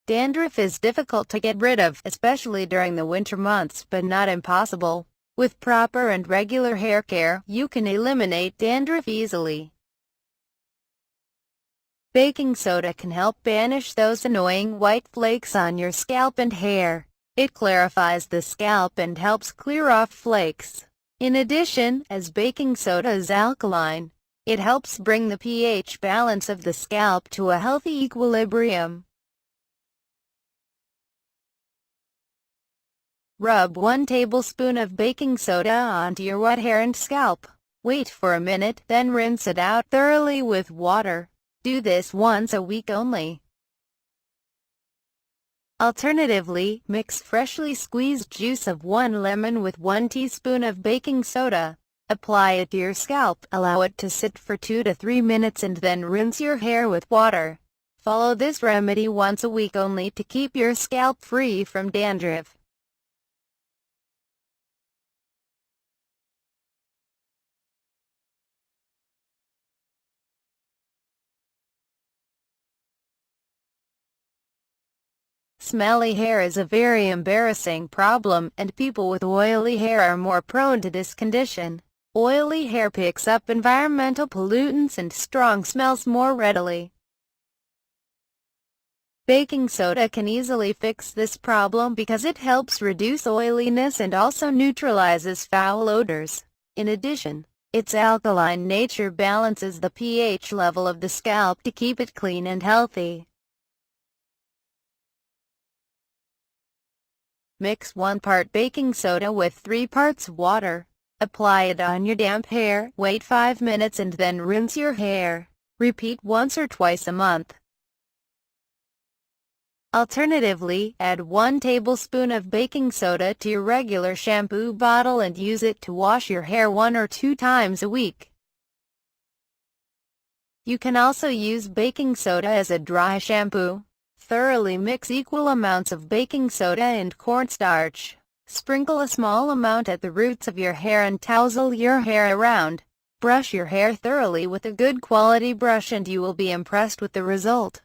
Dandruff is difficult to get rid of, especially during the winter months, but not impossible. With proper and regular hair care, you can eliminate dandruff easily. Baking soda can help banish those annoying white flakes on your scalp and hair. It clarifies the scalp and helps clear off flakes. In addition, as baking soda is alkaline, it helps bring the pH balance of the scalp to a healthy equilibrium. Rub 1 tablespoon of baking soda onto your wet hair and scalp. Wait for a minute, then rinse it out thoroughly with water. Do this once a week only. Alternatively, mix freshly squeezed juice of 1 lemon with 1 teaspoon of baking soda. Apply it to your scalp, allow it to sit for 2 to 3 minutes and then rinse your hair with water. Follow this remedy once a week only to keep your scalp free from dandruff. Smelly hair is a very embarrassing problem, and people with oily hair are more prone to this condition. Oily hair picks up environmental pollutants and strong smells more readily. Baking soda can easily fix this problem because it helps reduce oiliness and also neutralizes foul odors. In addition, its alkaline nature balances the pH level of the scalp to keep it clean and healthy. Mix 1 part baking soda with 3 parts water. Apply it on your damp hair, wait 5 minutes and then rinse your hair. Repeat once or twice a month. Alternatively, add 1 tablespoon of baking soda to your regular shampoo bottle and use it to wash your hair 1 or 2 times a week. You can also use baking soda as a dry shampoo. Thoroughly mix equal amounts of baking soda and cornstarch. Sprinkle a small amount at the roots of your hair and tousle your hair around. Brush your hair thoroughly with a good quality brush and you will be impressed with the result.